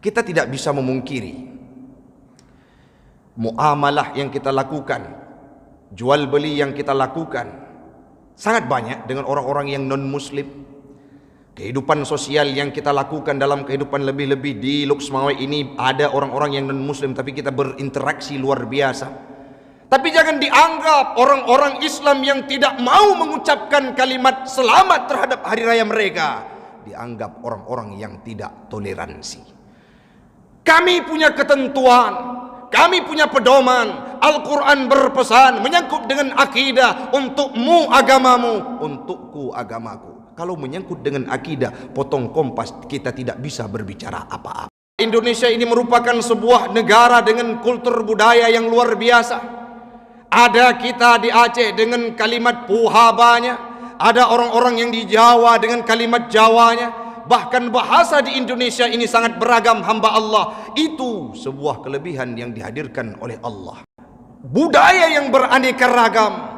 Kita tidak bisa memungkiri muamalah yang kita lakukan, jual beli yang kita lakukan sangat banyak dengan orang-orang yang non-muslim. Kehidupan sosial yang kita lakukan dalam kehidupan, lebih-lebih di Luxmawai ini ada orang-orang yang non-muslim, tapi kita berinteraksi luar biasa. Tapi jangan dianggap orang-orang Islam yang tidak mau mengucapkan kalimat selamat terhadap hari raya mereka dianggap orang-orang yang tidak toleransi. Kami punya ketentuan, kami punya pedoman. Al-Quran berpesan menyangkut dengan akidah, untukmu agamamu, untukku agamaku. Kalau menyangkut dengan akidah, potong kompas, kita tidak bisa berbicara apa-apa. Indonesia ini merupakan sebuah negara dengan kultur budaya yang luar biasa. Ada kita di Aceh dengan kalimat puhabanya, ada orang-orang yang di Jawa dengan kalimat Jawanya. Bahkan bahasa di Indonesia ini sangat beragam, hamba Allah. Itu sebuah kelebihan yang dihadirkan oleh Allah. Budaya yang beraneka ragam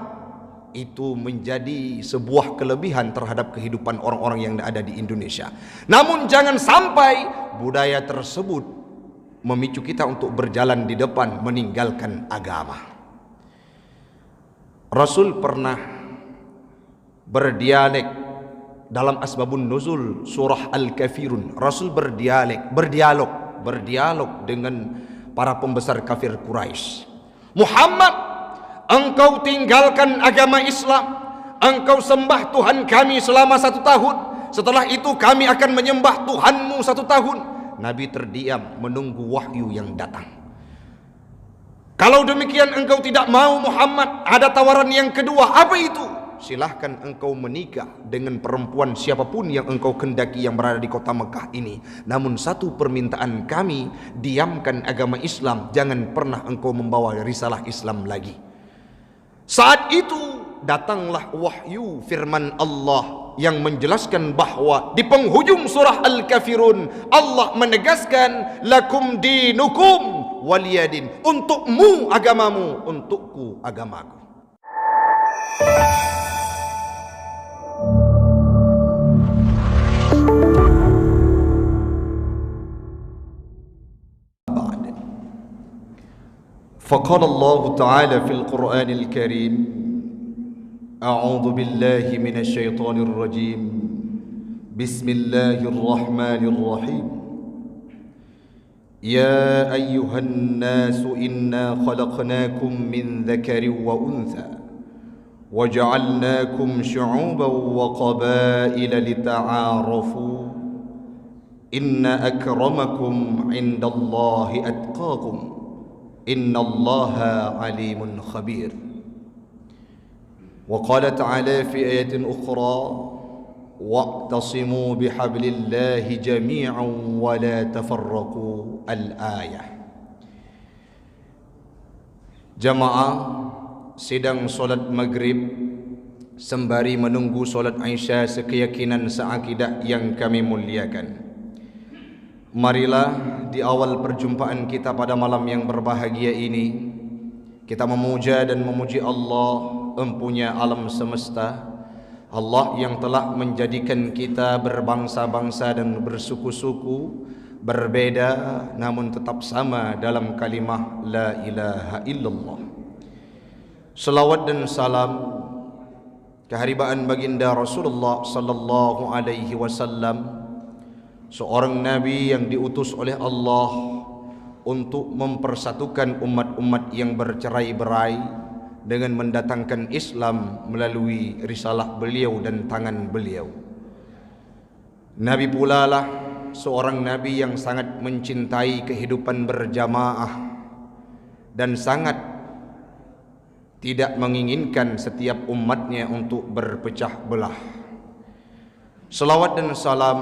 itu menjadi sebuah kelebihan terhadap kehidupan orang-orang yang ada di Indonesia. Namun jangan sampai budaya tersebut memicu kita untuk berjalan di depan meninggalkan agama. Rasul pernah berdialek dalam asbabun nuzul surah Al-Kafirun. Rasul berdialog dengan para pembesar kafir Quraisy. Muhammad, engkau tinggalkan agama Islam, engkau sembah Tuhan kami selama 1 tahun, setelah itu kami akan menyembah Tuhanmu 1 tahun. Nabi terdiam menunggu wahyu yang datang. Kalau demikian engkau tidak mau Muhammad, ada tawaran yang kedua. Apa itu? Silahkan engkau menikah dengan perempuan siapapun yang engkau kendaki yang berada di kota Mekah ini. Namun satu permintaan kami, diamkan agama Islam, jangan pernah engkau membawa risalah Islam lagi. Saat itu datanglah wahyu firman Allah yang menjelaskan bahwa di penghujung surah Al-Kafirun Allah menegaskan lakum dinukum waliyadin, untukmu agamamu, untukku agamaku. فقال الله تعالى في القرآن الكريم أعوذ بالله من الشيطان الرجيم بسم الله الرحمن الرحيم يا أيها الناس إنا خلقناكم من ذكر وأنثى وجعلناكم شعوبا وقبائل لتعارفوا إن أكرمكم عند الله أتقاكم إن الله عليم خبير. وقال تعالى في آية أخرى واعتصموا بحبل الله جميعا ولا تفرقوا الآية. Jamaah sedang solat maghrib sembari menunggu solat Isya sekeyakinan seakidah yang kami muliakan. Marilah di awal perjumpaan kita pada malam yang berbahagia ini kita memuja dan memuji Allah, empunya alam semesta, Allah yang telah menjadikan kita berbangsa-bangsa dan bersuku-suku, berbeda namun tetap sama dalam kalimah la ilaha illallah. Salawat dan salam keharibaan baginda Rasulullah sallallahu alaihi wasallam, seorang nabi yang diutus oleh Allah untuk mempersatukan umat-umat yang bercerai-berai dengan mendatangkan Islam melalui risalah beliau dan tangan beliau. Nabi pula lah seorang nabi yang sangat mencintai kehidupan berjamaah dan sangat tidak menginginkan setiap umatnya untuk berpecah belah. Salawat dan salam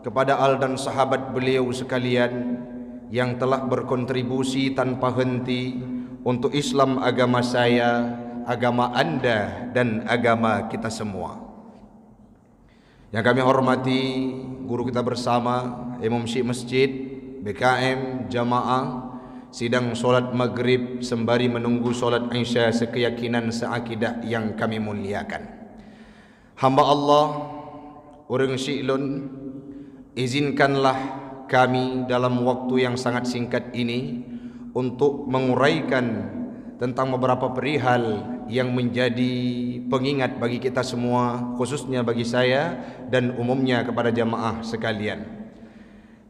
kepada al dan sahabat beliau sekalian yang telah berkontribusi tanpa henti untuk Islam agama saya, agama anda dan agama kita semua. Yang kami hormati guru kita bersama, Imam Syekh Masjid, BKM, Jamaah, sidang solat maghrib sembari menunggu solat Isya sekeyakinan seakidah yang kami muliakan. Hamba Allah, orang Syi'lun, izinkanlah kami dalam waktu yang sangat singkat ini untuk menguraikan tentang beberapa perihal yang menjadi pengingat bagi kita semua, khususnya bagi saya dan umumnya kepada jamaah sekalian.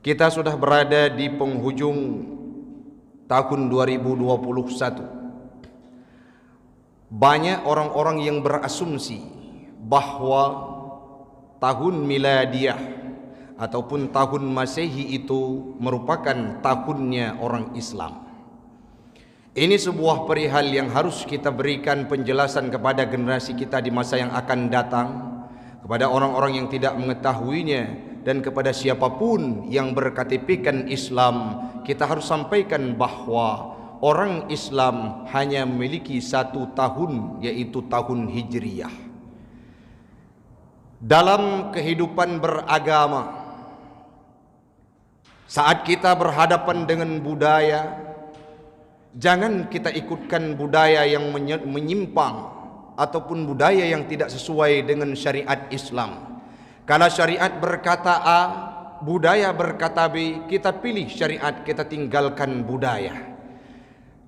Kita sudah berada di penghujung tahun 2021. Banyak orang-orang yang berasumsi bahwa tahun miladiah ataupun tahun Masehi itu merupakan tahunnya orang Islam. Ini sebuah perihal yang harus kita berikan penjelasan kepada generasi kita di masa yang akan datang, kepada orang-orang yang tidak mengetahuinya, dan kepada siapapun yang berKTP-kan Islam. Kita harus sampaikan bahwa orang Islam hanya memiliki satu tahun, yaitu tahun Hijriyah. Dalam kehidupan beragama, saat kita berhadapan dengan budaya, jangan kita ikutkan budaya yang menyimpang ataupun budaya yang tidak sesuai dengan syariat Islam. Kalau syariat berkata A, budaya berkata B, kita pilih syariat, kita tinggalkan budaya.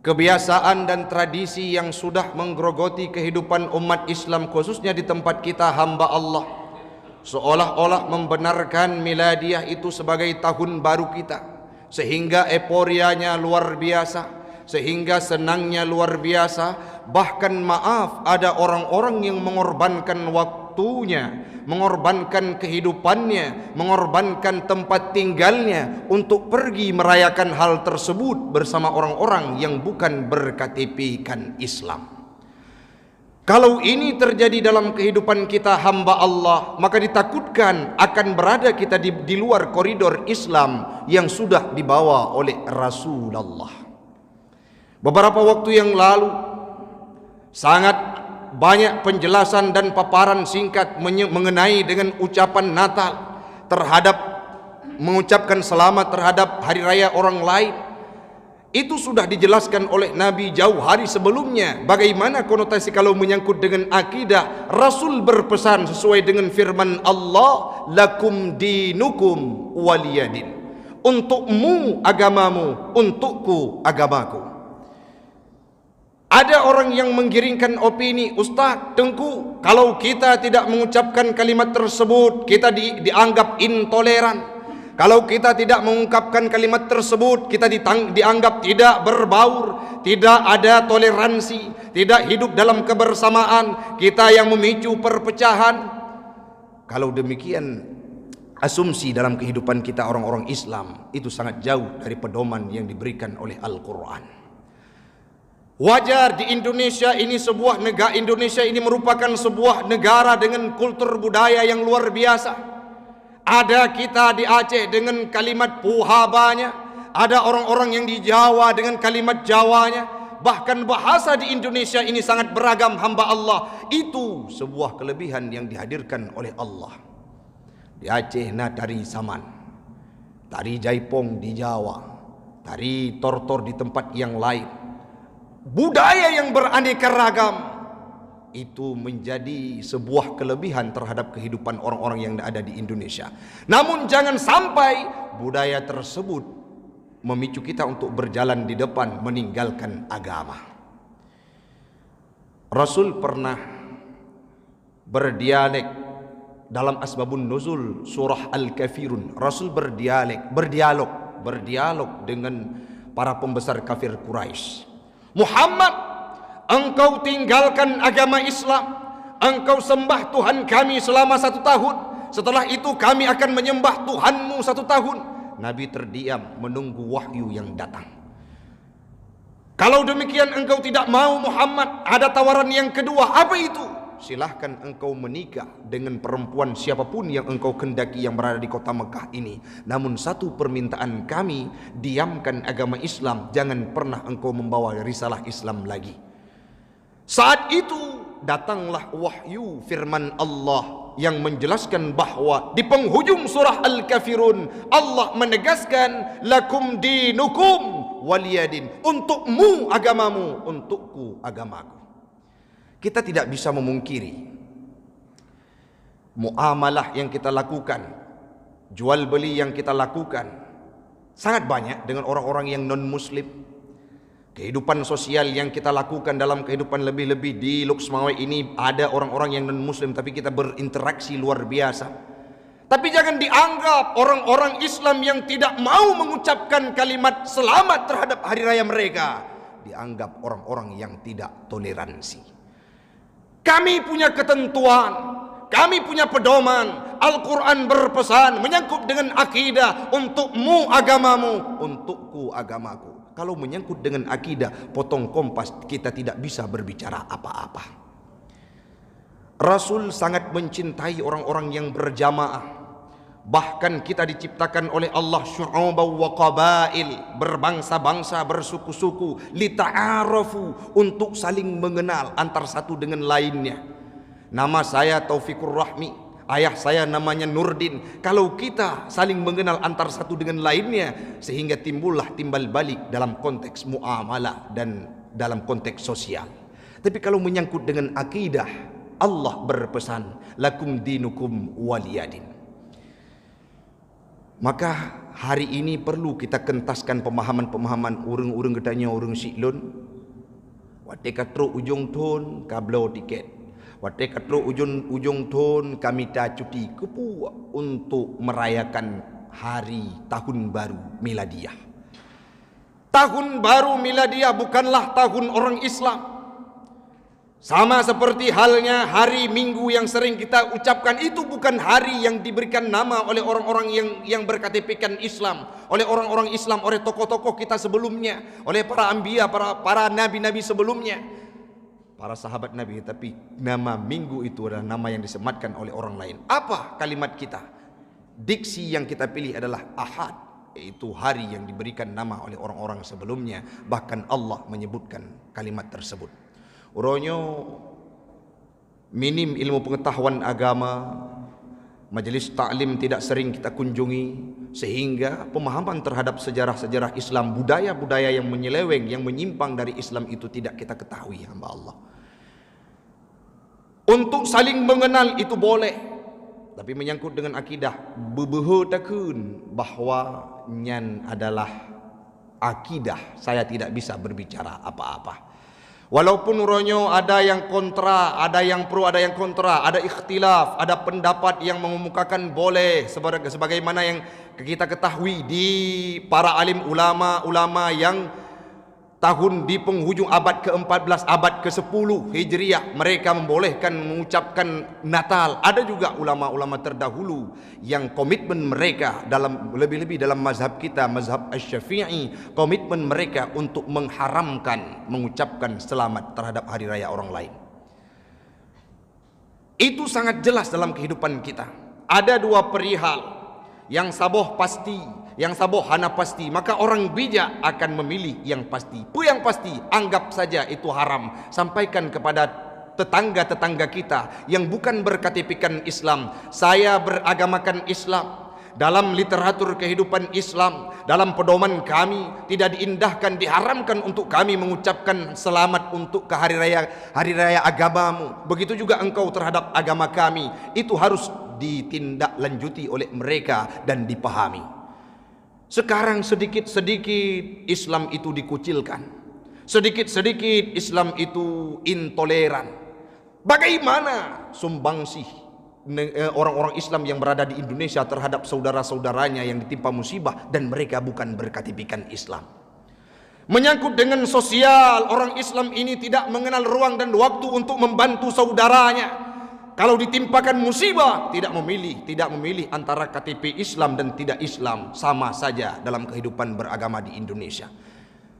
Kebiasaan dan tradisi yang sudah menggerogoti kehidupan umat Islam, khususnya di tempat kita hamba Allah, seolah-olah membenarkan miladiah itu sebagai tahun baru kita, sehingga euforianya luar biasa, sehingga senangnya luar biasa. Bahkan maaf, ada orang-orang yang mengorbankan waktunya, mengorbankan kehidupannya, mengorbankan tempat tinggalnya untuk pergi merayakan hal tersebut bersama orang-orang yang bukan berKTP-kan Islam. Kalau ini terjadi dalam kehidupan kita hamba Allah, maka ditakutkan akan berada kita di luar koridor Islam yang sudah dibawa oleh Rasulullah. Beberapa waktu yang lalu sangat banyak penjelasan dan paparan singkat mengenai dengan ucapan Natal terhadap mengucapkan selamat terhadap hari raya orang lain. Itu sudah dijelaskan oleh Nabi jauh hari sebelumnya. Bagaimana konotasi kalau menyangkut dengan akidah? Rasul berpesan sesuai dengan firman Allah, lakum dinukum waliyadin. Untukmu agamamu, untukku agamaku. Ada orang yang menggiringkan opini, Ustaz, Tengku, kalau kita tidak mengucapkan kalimat tersebut, kita dianggap intoleran. Kalau kita tidak mengungkapkan kalimat tersebut, kita dianggap tidak berbaur, tidak ada toleransi, tidak hidup dalam kebersamaan, kita yang memicu perpecahan. Kalau demikian, asumsi dalam kehidupan kita orang-orang Islam itu sangat jauh dari pedoman yang diberikan oleh Al-Quran. Wajar di Indonesia ini Indonesia ini merupakan sebuah negara dengan kultur budaya yang luar biasa. Ada kita di Aceh dengan kalimat puhabanya, ada orang-orang yang di Jawa dengan kalimat Jawanya, bahkan bahasa di Indonesia ini sangat beragam hamba Allah. Itu sebuah kelebihan yang dihadirkan oleh Allah. Di Aceh tari Saman, tari Jaipong di Jawa, tari Tortor di tempat yang lain. Budaya yang beraneka ragam itu menjadi sebuah kelebihan terhadap kehidupan orang-orang yang ada di Indonesia. Namun jangan sampai budaya tersebut memicu kita untuk berjalan di depan meninggalkan agama. Rasul pernah berdialek dalam asbabun nuzul surah Al-Kafirun. Rasul berdialog dengan para pembesar kafir Quraisy. Muhammad, engkau tinggalkan agama Islam, engkau sembah Tuhan kami selama 1 tahun, setelah itu kami akan menyembah Tuhanmu 1 tahun. Nabi terdiam menunggu wahyu yang datang. Kalau demikian engkau tidak mau Muhammad, ada tawaran yang kedua. Apa itu? Silahkan engkau menikah dengan perempuan siapapun yang engkau kendaki yang berada di kota Mekah ini. Namun satu permintaan kami, diamkan agama Islam, jangan pernah engkau membawa risalah Islam lagi. Saat itu datanglah wahyu firman Allah yang menjelaskan bahwa di penghujung surah Al-Kafirun Allah menegaskan lakum dinukum waliyadin, untukmu agamamu, untukku agamaku. Kita tidak bisa memungkiri muamalah yang kita lakukan, jual beli yang kita lakukan, Sangat banyak dengan orang-orang yang non-muslim. Kehidupan sosial yang kita lakukan dalam kehidupan lebih-lebih di Luxmawai ini ada orang-orang yang non-muslim, tapi kita berinteraksi luar biasa. Tapi jangan dianggap orang-orang Islam yang tidak mau mengucapkan kalimat selamat terhadap hari raya mereka dianggap orang-orang yang tidak toleransi. Kami punya ketentuan, kami punya pedoman. Al-Quran berpesan menyangkut dengan akidah, untukmu agamamu, untukku agamaku. Kalau menyangkut dengan akidah, potong kompas, kita tidak bisa berbicara apa-apa. Rasul sangat mencintai orang-orang yang berjamaah. Bahkan kita diciptakan oleh Allah syu'uban wa qabail, berbangsa-bangsa, bersuku-suku, lita'arafu, untuk saling mengenal antar satu dengan lainnya. Nama saya Taufikur Rahmi, ayah saya namanya Nurdin. Kalau kita saling mengenal antar satu dengan lainnya, sehingga timbullah timbal balik dalam konteks muamalah dan dalam konteks sosial. Tapi kalau menyangkut dengan akidah, Allah berpesan, lakum dinukum waliyadin. Maka hari ini perlu kita kentaskan pemahaman-pemahaman urang-urang gedanya urang siklun. Wate katro ujung ton kablo tiket. Wate katro ujung ton kami ta cuti kepu untuk merayakan hari tahun baru miladiah. Tahun baru miladiah bukanlah tahun orang Islam. Sama seperti halnya hari Minggu yang sering kita ucapkan, itu bukan hari yang diberikan nama oleh orang-orang yang berKTP-kan Islam, oleh orang-orang Islam, oleh tokoh-tokoh kita sebelumnya, oleh para anbiya, para nabi-nabi sebelumnya, para sahabat Nabi. Tapi nama Minggu itu adalah nama yang disematkan oleh orang lain. Apa kalimat kita? Diksi yang kita pilih adalah Ahad, yaitu hari yang diberikan nama oleh orang-orang sebelumnya. Bahkan Allah menyebutkan kalimat tersebut. Uronyo minim ilmu pengetahuan agama, majelis taklim tidak sering kita kunjungi, sehingga pemahaman terhadap sejarah-sejarah Islam, budaya-budaya yang menyeleweng, yang menyimpang dari Islam itu tidak kita ketahui, hamba Allah. Untuk saling mengenal itu boleh, tapi menyangkut dengan akidah, bebeho takun bahwa nyan adalah akidah, saya tidak bisa berbicara apa-apa. Walaupun uronyo ada yang kontra, ada yang pro, ada yang kontra, ada ikhtilaf, ada pendapat yang mengemukakan boleh, sebagaimana yang kita ketahui di para alim ulama yang tahun di penghujung abad ke-14, abad ke-10 Hijriah, mereka membolehkan mengucapkan Natal. Ada juga ulama-ulama terdahulu yang komitmen mereka dalam, lebih-lebih dalam mazhab kita, mazhab Asy-Syafi'i, komitmen mereka untuk mengharamkan mengucapkan selamat terhadap hari raya orang lain. Itu sangat jelas dalam kehidupan kita. Ada dua perihal yang saboh pasti, yang saboh hana pasti, maka orang bijak akan memilih yang pasti. Yang pasti, anggap saja itu haram. Sampaikan kepada tetangga-tetangga kita yang bukan berKTP-kan Islam, saya beragamakan Islam. Dalam literatur kehidupan Islam, dalam pedoman kami, tidak diindahkan, diharamkan untuk kami mengucapkan selamat untuk ke hari raya agamamu. Begitu juga engkau terhadap agama kami. Itu harus ditindaklanjuti oleh mereka dan dipahami. Sekarang sedikit-sedikit Islam itu dikucilkan, sedikit-sedikit Islam itu intoleran. Bagaimana sumbangsih orang-orang Islam yang berada di Indonesia terhadap saudara-saudaranya yang ditimpa musibah dan mereka bukan berKTP-kan Islam? Menyangkut dengan sosial, orang Islam ini tidak mengenal ruang dan waktu untuk membantu saudaranya. Kalau ditimpakan musibah, tidak memilih antara KTP Islam dan tidak Islam, sama saja dalam kehidupan beragama di Indonesia.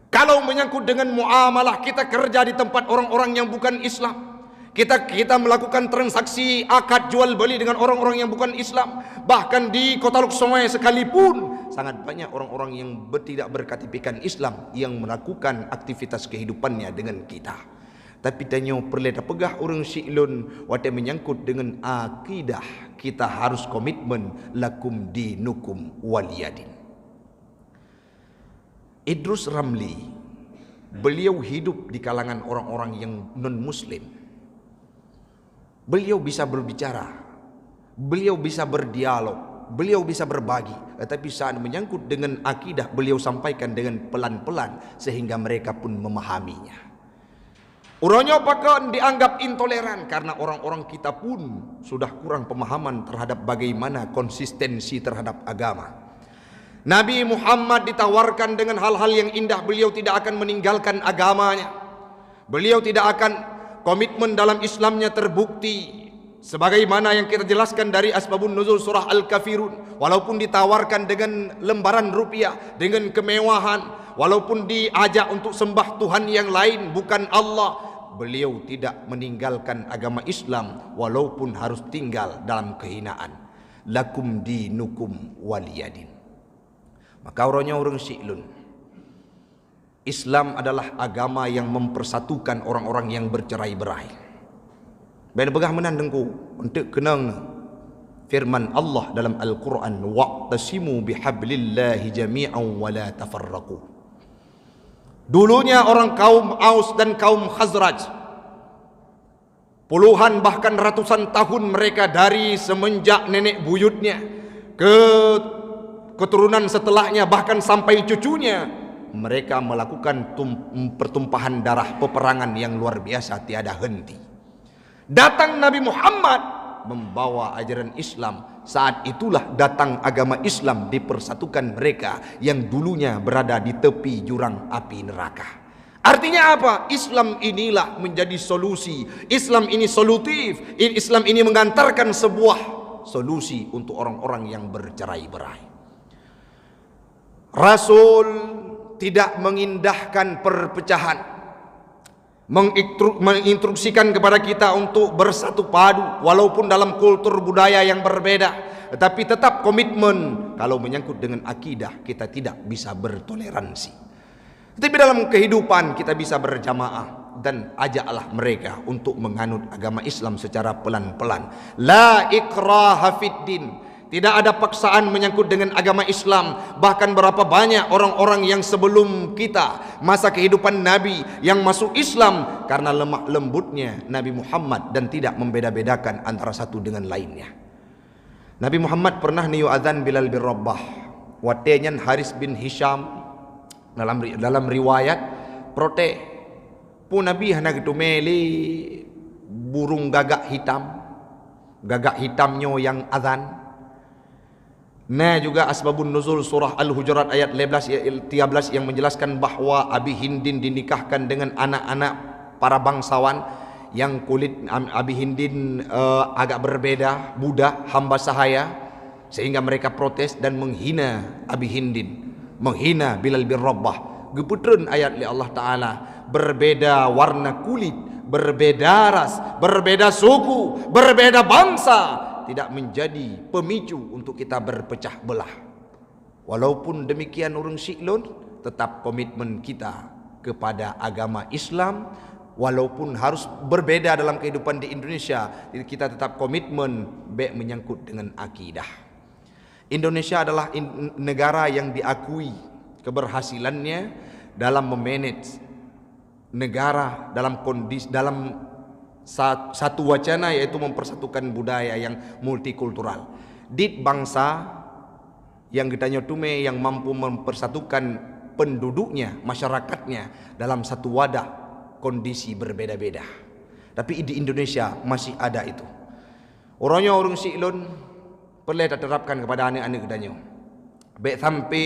Kalau menyangkut dengan muamalah, kita kerja di tempat orang-orang yang bukan Islam, kita melakukan transaksi akad jual beli dengan orang-orang yang bukan Islam. Bahkan di kota Luxmawai sekalipun, sangat banyak orang-orang yang tidak berKTP-kan Islam yang melakukan aktivitas kehidupannya dengan kita. Tapi tanya perleda pegah orang siklun, wate menyangkut dengan akidah, kita harus komitmen lakum dinukum waliyadin. Idrus Ramli, beliau hidup di kalangan orang-orang yang non-muslim. Beliau bisa berbicara, beliau bisa berdialog, beliau bisa berbagi, tetapi saat menyangkut dengan akidah beliau sampaikan dengan pelan-pelan sehingga mereka pun memahaminya. Urangnya apakah dianggap intoleran karena orang-orang kita pun sudah kurang pemahaman terhadap bagaimana konsistensi terhadap agama. Nabi Muhammad ditawarkan dengan hal-hal yang indah, beliau tidak akan meninggalkan agamanya. Beliau tidak akan, komitmen dalam Islamnya terbukti sebagaimana yang kita jelaskan dari asbabun nuzul surah Al-Kafirun. Walaupun ditawarkan dengan lembaran rupiah, dengan kemewahan, walaupun diajak untuk sembah Tuhan yang lain bukan Allah, beliau tidak meninggalkan agama Islam walaupun harus tinggal dalam kehinaan. Lakum dinukum waliyadin. Maka orangnya orang Syi'lun, Islam adalah agama yang mempersatukan orang-orang yang bercerai-berai. Ben begah menandengku untuk kenang firman Allah dalam Al-Quran, wa'tasimu bihablillahi jami'an wa la tafarraqu. Dulunya orang kaum Aus dan kaum Khazraj, puluhan bahkan ratusan tahun mereka dari semenjak nenek buyutnya ke keturunan setelahnya bahkan sampai cucunya, mereka melakukan pertumpahan darah, peperangan yang luar biasa tiada henti. Datang Nabi Muhammad membawa ajaran Islam. Saat itulah datang agama Islam, dipersatukan mereka yang dulunya berada di tepi jurang api neraka. Artinya apa? Islam inilah menjadi solusi. Islam ini solutif. Islam ini mengantarkan sebuah solusi untuk orang-orang yang bercerai-berai. Rasul tidak mengindahkan perpecahan, menginstruksikan kepada kita untuk bersatu padu walaupun dalam kultur budaya yang berbeda, tetapi tetap komitmen kalau menyangkut dengan akidah kita tidak bisa bertoleransi. Tetapi dalam kehidupan kita bisa berjamaah dan ajaklah mereka untuk menganut agama Islam secara pelan-pelan. La ikraha fid din. Tidak ada paksaan menyangkut dengan agama Islam. Bahkan berapa banyak orang-orang yang sebelum kita, masa kehidupan Nabi, yang masuk Islam karena lemah lembutnya Nabi Muhammad dan tidak membeda-bedakan antara satu dengan lainnya. Nabi Muhammad pernah niyu azan Bilal bin Rabah, watenyan Haris bin Hisham. Dalam riwayat prote pun Nabi hendak itu meli burung gagak hitamnya yang azan. Nah juga asbabun nuzul surah Al-Hujurat ayat 13 yang menjelaskan bahwa Abi Hindin dinikahkan dengan anak-anak para bangsawan yang kulit Abi Hindin agak berbeda, budak, hamba sahaya, sehingga mereka protes dan menghina Abi Hindin, menghina Bilal bin Rabah. Geputreun ayat li Allah Ta'ala, berbeda warna kulit, berbeda ras, berbeda suku, berbeda bangsa, tidak menjadi pemicu untuk kita berpecah belah. Walaupun demikian orang Syi'lun, tetap komitmen kita kepada agama Islam. Walaupun harus berbeda dalam kehidupan di Indonesia, kita tetap komitmen baik menyangkut dengan akidah. Indonesia adalah negara yang diakui keberhasilannya dalam memanage negara dalam kondisi, dalam satu wacana, yaitu mempersatukan budaya yang multikultural. Dit bangsa yang ditanya tume yang mampu mempersatukan penduduknya, masyarakatnya dalam satu wadah kondisi berbeda-beda. Tapi di Indonesia masih ada itu. Orangnya orang Syi'lun perlu diterapkan kepada anak-anak ditanya. Baik sampai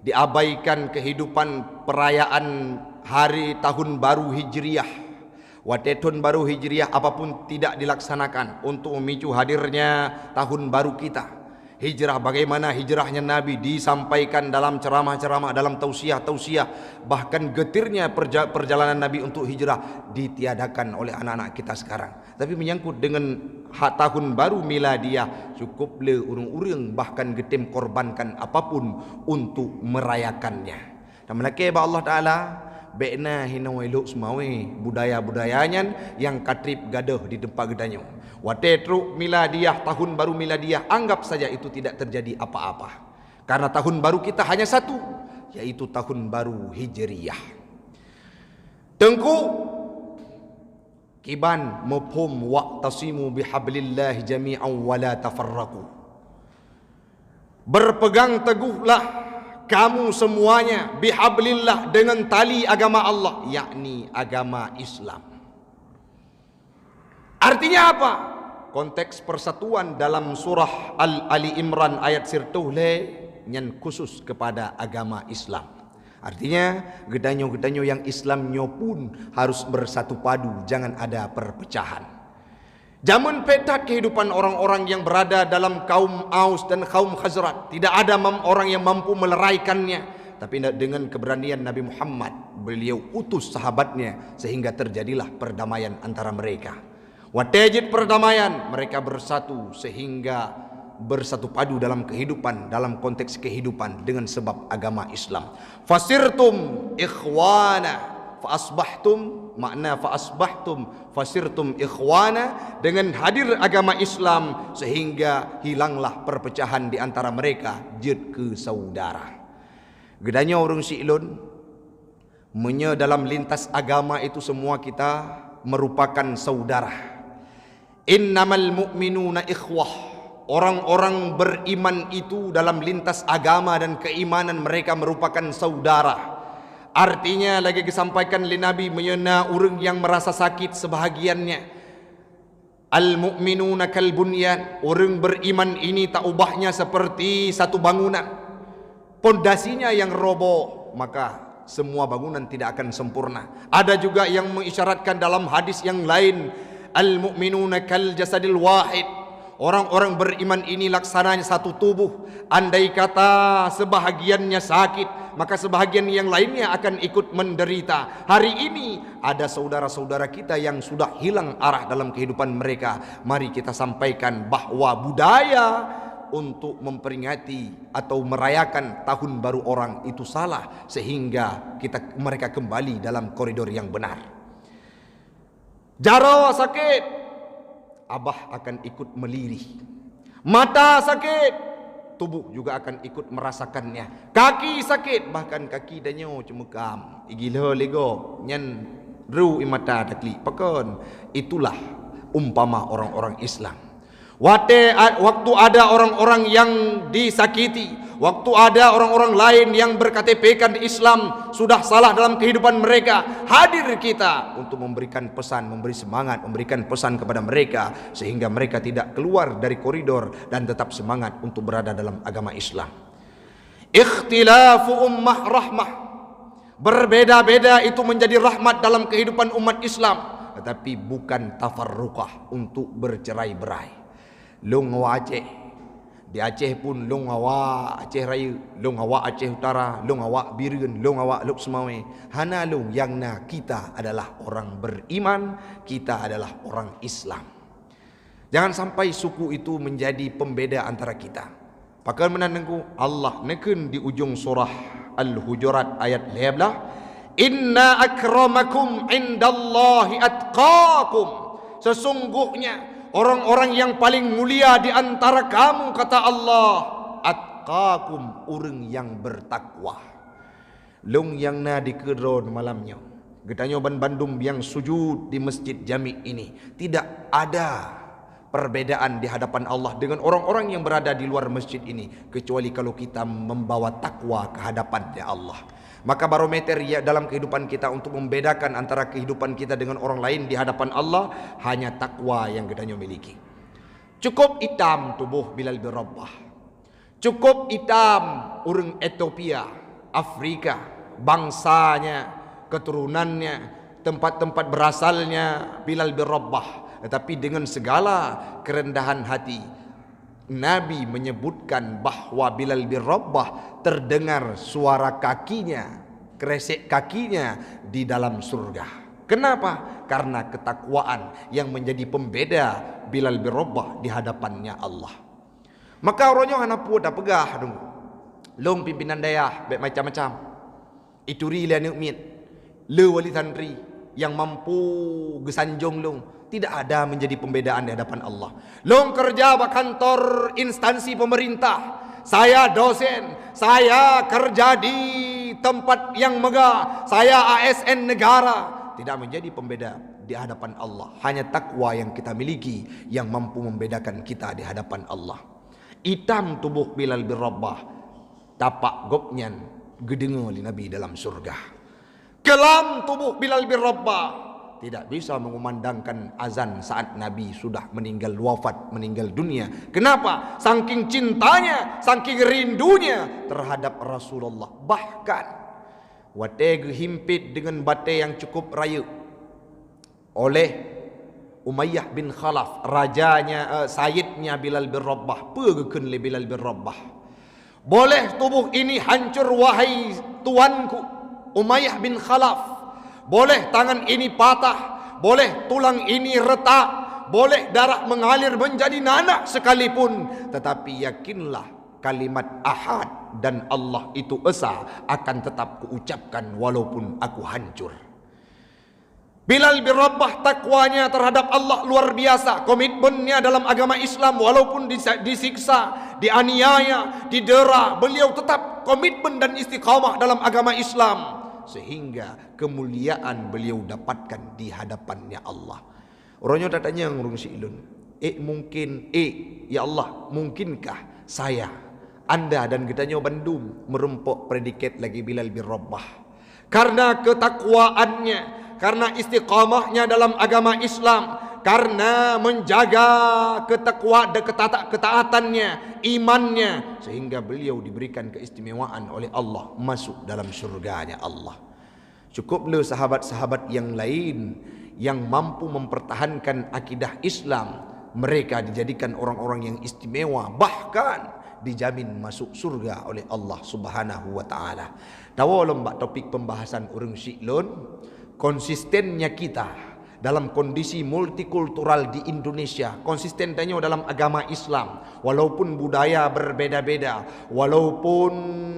diabaikan kehidupan perayaan hari tahun baru Hijriah. Tahun baru Hijriah apapun tidak dilaksanakan untuk memicu hadirnya tahun baru kita. Hijrah, bagaimana hijrahnya Nabi disampaikan dalam ceramah-ceramah, dalam tausiah-tausiah. Bahkan getirnya perjalanan Nabi untuk hijrah ditiadakan oleh anak-anak kita sekarang. Tapi menyangkut dengan tahun baru miladiah, cukup le urung-urung bahkan getim korbankan apapun untuk merayakannya. Dan melaki Allah Ta'ala Bekna hinawai luk semawe budaya-budayanya yang katrip gaduh di tempat gedanya. Watetru miladiah, tahun baru miladiah, anggap saja itu tidak terjadi apa-apa. Karena tahun baru kita hanya satu, yaitu tahun baru Hijriyah. Tengku kiban mafhum wa'tasimu bihablillahi jami'an wa la tafarraqu. Berpegang teguhlah kamu semuanya bihablillah, dengan tali agama Allah, yakni agama Islam. Artinya apa? Konteks persatuan dalam surah Ali Imran ayat 10 yang khusus kepada agama Islam. Artinya gedanyo-gedanyo yang Islamnya pun harus bersatu padu, jangan ada perpecahan. Zaman petat kehidupan orang-orang yang berada dalam kaum Aus dan kaum Khazraj, tidak ada orang yang mampu meleraikannya. Tapi dengan keberanian Nabi Muhammad, beliau utus sahabatnya sehingga terjadilah perdamaian antara mereka. Watajid perdamaian, mereka bersatu sehingga bersatu padu dalam kehidupan, dalam konteks kehidupan dengan sebab agama Islam. Fasirtum ikhwana fa asbahtum, makna fa asbahtum fasirtum ikhwana, dengan hadir agama Islam sehingga hilanglah perpecahan di antara mereka, jid ke saudara. Gedanya orang Si'lun menye dalam lintas agama itu semua kita merupakan saudara. Innamal mu'minuna ikhwah. Orang-orang beriman itu dalam lintas agama dan keimanan mereka merupakan saudara. Artinya lagi disampaikan oleh Nabi menyena orang yang merasa sakit sebahagiannya. Al-mu'minuna kal bunyan. Orang beriman ini tak ubahnya seperti satu bangunan. Pondasinya yang roboh, maka semua bangunan tidak akan sempurna. Ada juga yang mengisyaratkan dalam hadis yang lain, al-mu'minuna kal jasadil wahid. Orang-orang beriman ini laksananya satu tubuh. Andai kata sebahagiannya sakit, maka sebahagian yang lainnya akan ikut menderita. Hari ini ada saudara-saudara kita yang sudah hilang arah dalam kehidupan mereka. Mari kita sampaikan bahwa budaya untuk memperingati atau merayakan tahun baru orang itu salah, sehingga mereka kembali dalam koridor yang benar. Jaro sakit, abah akan ikut melirih. Mata sakit, tubuh juga akan ikut merasakannya. Kaki sakit, bahkan kaki danyo cemekam. Igila lego nyan ru imata takli pakon. Itulah umpama orang-orang Islam. Waktu ada orang-orang yang disakiti, waktu ada orang-orang lain yang berKTP-kan Islam sudah salah dalam kehidupan mereka, hadir kita untuk memberikan pesan, memberi semangat, memberikan pesan kepada mereka sehingga mereka tidak keluar dari koridor dan tetap semangat untuk berada dalam agama Islam. Ikhtilafu ummah rahmah. Berbeda-beda itu menjadi rahmat dalam kehidupan umat Islam, tetapi bukan tafarruqah untuk bercerai-berai. Long ngawa Aceh, di Aceh pun long ngawa Aceh Raya, long ngawa Aceh Utara, long ngawa Biren, long ngawa Lok Semawe. Hana long yang na kita adalah orang beriman, kita adalah orang Islam. Jangan sampai suku itu menjadi pembeda antara kita. Pakal menanengku Allah neken di ujung surah Al-Hujurat ayat 15, Inna akramakum indallahi atqakum. Sesungguhnya orang-orang yang paling mulia di antara kamu, kata Allah, atqakum, orang yang bertakwa. Long yang na di kedron malamnya, gedanyo Bandung yang sujud di Masjid Jami ini, tidak ada perbedaan di hadapan Allah dengan orang-orang yang berada di luar masjid ini, kecuali kalau kita membawa takwa ke hadapannya Allah. Maka barometer ya dalam kehidupan kita untuk membedakan antara kehidupan kita dengan orang lain di hadapan Allah hanya takwa yang kita miliki. Cukup hitam tubuh Bilal bin Rabah, cukup hitam orang Ethiopia, Afrika, bangsanya, keturunannya, tempat-tempat berasalnya Bilal bin Rabah, tetapi dengan segala kerendahan hati Nabi menyebutkan bahwa Bilal bin Rabah terdengar suara kakinya, kresek kakinya di dalam surga. Kenapa? Karena ketakwaan yang menjadi pembeda Bilal bin Rabah di hadapannya Allah. Maka orangnya hana puda pegah dong. Long pimpinan daerah baik macam-macam. Ituri lian ukmit, le wali santri yang mampu gesanjong long. Tidak ada menjadi pembedaan di hadapan Allah. Long kerja di kantor instansi pemerintah, saya dosen, saya kerja di tempat yang megah, saya ASN negara. Tidak menjadi pembeda di hadapan Allah. Hanya takwa yang kita miliki yang mampu membedakan kita di hadapan Allah. Hitam tubuh Bilal bin Rabah. Tapak gopnyan gedengar li Nabi dalam surga. Kelam tubuh Bilal bin Rabah. Tidak bisa mengumandangkan azan saat Nabi sudah meninggal wafat, meninggal dunia. Kenapa? Saking cintanya, saking rindunya terhadap Rasulullah. Bahkan wateg himpit dengan batai yang cukup raya oleh Umayyah bin Khalaf, rajanya, sayyidnya Bilal bin Rabah. Pergeun le Bilal bin Rabah. Boleh tubuh ini hancur wahai tuanku Umayyah bin Khalaf. Boleh tangan ini patah, boleh tulang ini retak, boleh darah mengalir menjadi nanak sekalipun, tetapi yakinlah kalimat ahad dan Allah itu esa akan tetap kuucapkan walaupun aku hancur. Bilal bin Rabah takwanya terhadap Allah luar biasa. Komitmennya dalam agama Islam walaupun disiksa, dianiaya, didera, beliau tetap komitmen dan istiqamah dalam agama Islam. Sehingga kemuliaan beliau dapatkan di hadapannya Allah. Orangnya tanya ngurung si ilun, mungkin, ya Allah, mungkinkah saya, anda dan kitanya Bandung merempok predikat lagi Bilal bin Rabah? Karena ketakwaannya, karena istiqamahnya dalam agama Islam, karena menjaga ketaatannya, imannya, sehingga beliau diberikan keistimewaan oleh Allah masuk dalam surganya Allah. Cukuplah sahabat-sahabat yang lain yang mampu mempertahankan akidah Islam, mereka dijadikan orang-orang yang istimewa, bahkan dijamin masuk surga oleh Allah Subhanahu wa taala. Tahu lembak topik pembahasan urang siklon, konsistennya kita dalam kondisi multikultural di Indonesia, konsisten tanya dalam agama Islam, walaupun budaya berbeda-beda, walaupun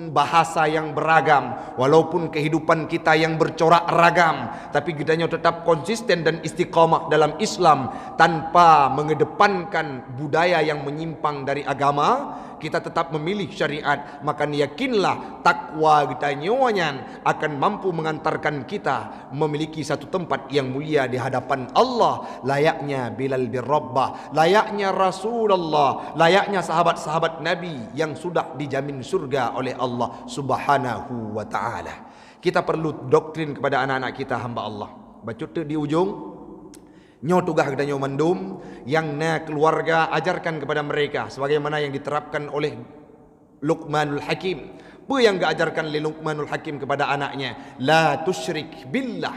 bahasa yang beragam, walaupun kehidupan kita yang bercorak ragam, tapi kitanya tetap konsisten dan istiqamah dalam Islam tanpa mengedepankan budaya yang menyimpang dari agama. Kita tetap memilih syariat, maka yakinlah takwa kita nyawanyan akan mampu mengantarkan kita memiliki satu tempat yang mulia di hadapan Allah, layaknya Bilal bin Rabah, layaknya Rasulullah, layaknya sahabat-sahabat Nabi yang sudah dijamin surga oleh Allah Subhanahu wa taala. Kita perlu doktrin kepada anak-anak kita hamba Allah. Bacut di ujung nyo tugah kita nyo mandum yang na keluarga ajarkan kepada mereka sebagaimana yang diterapkan oleh Luqmanul Hakim. Apa yang diajarkan oleh Luqmanul Hakim kepada anaknya? La tusyrik billah.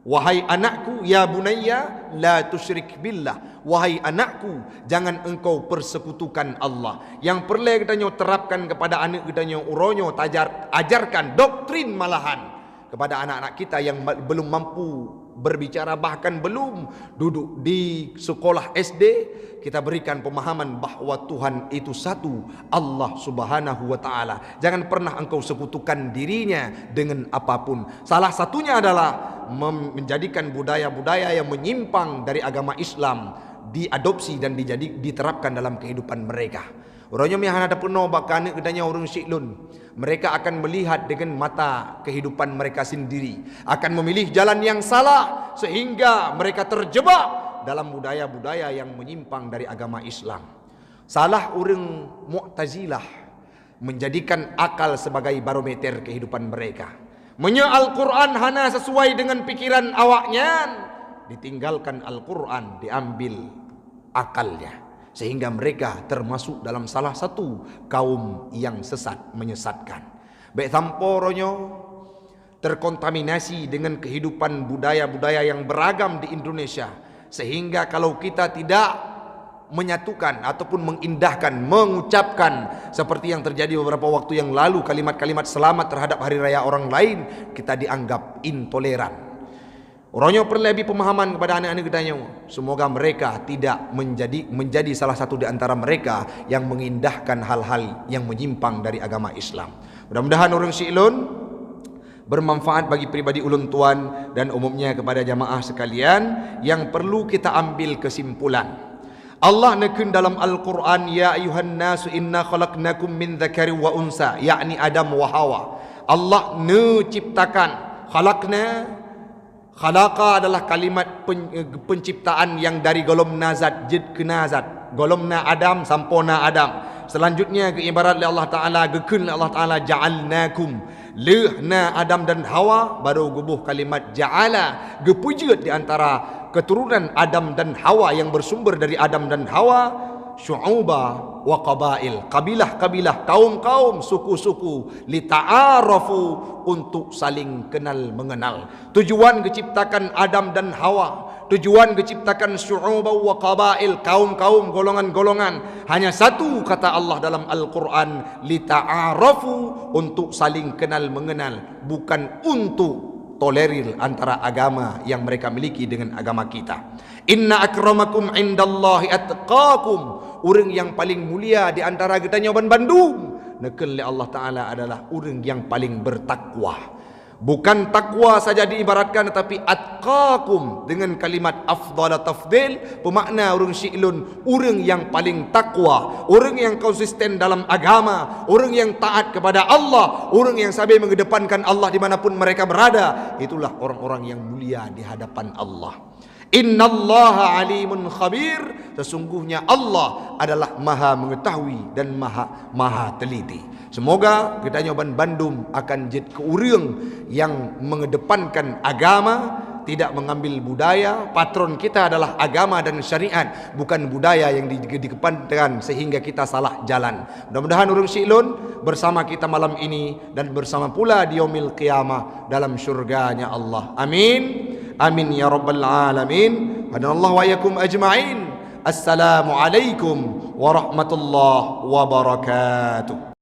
Wahai anakku, ya bunayya, la tusyrik billah. Wahai anakku, jangan engkau persekutukan Allah. Yang perlu kita nyo terapkan kepada anak kita nyo uronyo ajarkan doktrin malahan kepada anak-anak kita yang belum mampu berbicara, bahkan belum duduk di sekolah SD, kita berikan pemahaman bahawa Tuhan itu satu, Allah Subhanahu wa taala. Jangan pernah engkau sekutukan dirinya dengan apapun. Salah satunya adalah menjadikan budaya-budaya yang menyimpang dari agama Islam diadopsi dan diterapkan dalam kehidupan mereka. Orangnya mihan ada penuh bahkan kedanya orang syiklun. Mereka akan melihat dengan mata kehidupan mereka sendiri, akan memilih jalan yang salah sehingga mereka terjebak dalam budaya-budaya yang menyimpang dari agama Islam. Salah orang Mu'tazilah menjadikan akal sebagai barometer kehidupan mereka. Menyoal Al-Quran hanya sesuai dengan pikiran awaknya, ditinggalkan Al-Quran, diambil akalnya. Sehingga mereka termasuk dalam salah satu kaum yang sesat, menyesatkan. Baik tamporonyo terkontaminasi dengan kehidupan budaya-budaya yang beragam di Indonesia. Sehingga kalau kita tidak menyatukan ataupun mengindahkan, mengucapkan seperti yang terjadi beberapa waktu yang lalu, kalimat-kalimat selamat terhadap hari raya orang lain, kita dianggap intoleran. Orangnya perlu lebih pemahaman kepada anak-anak kitanya. Semoga mereka tidak menjadi salah satu di antara mereka yang mengindahkan hal-hal yang menyimpang dari agama Islam. Mudah-mudahan orang Syi'lun bermanfaat bagi pribadi ulun tuan dan umumnya kepada jamaah sekalian. Yang perlu kita ambil kesimpulan, Allah nekun dalam Al-Quran, ya ayuhan nasu inna khalaqnakum min dzakari wa unsa, yakni Adam wa Hawa. Allah ciptakan, khalaqa adalah kalimat penciptaan yang dari golom nazat, jid ke nazat, golomna Adam sampona Adam. Selanjutnya ke ibarat Allah Taala gekun Allah Taala ja'alnakum lehna Adam dan Hawa, baru gubuh kalimat ja'ala gepujut di antara keturunan Adam dan Hawa yang bersumber dari Adam dan Hawa, syu'uba wa qabail, kabilah-kabilah, kaum-kaum, suku-suku, lita'arafu, untuk saling kenal mengenal. Tujuan diciptakan Adam dan Hawa, tujuan diciptakan syu'uba wa qabail, kaum-kaum, golongan-golongan, hanya satu kata Allah dalam Al-Quran, lita'arafu, untuk saling kenal mengenal, bukan untuk tolerir antara agama yang mereka miliki dengan agama kita. Inna akramakum indallahi atqakum, orang yang paling mulia di antara kita nyoban Bandung nekel Allah Taala adalah orang yang paling bertakwa. Bukan takwa saja diibaratkan, tetapi atqakum dengan kalimat afdala tafdil, bermakna orang syi'lun, orang yang paling takwa, orang yang konsisten dalam agama, orang yang taat kepada Allah, orang yang sampai mengedepankan Allah dimanapun mereka berada. Itulah orang-orang yang mulia di hadapan Allah. Innallaha alimun khabir, sesungguhnya Allah adalah maha mengetahui dan maha teliti. Semoga kita nyoban Bandung akan jadi keurang yang mengedepankan agama, tidak mengambil budaya. Patron kita adalah agama dan syariat, bukan budaya yang dikedepankan sehingga kita salah jalan. Mudah-mudahan orang syi'lun bersama kita malam ini dan bersama pula di yaumil qiyamah dalam syurganya Allah. Amin. Amin ya rabbal alamin. Hadanallahu wa iyyakum ajma'in. Assalamualaikum warahmatullahi wabarakatuh.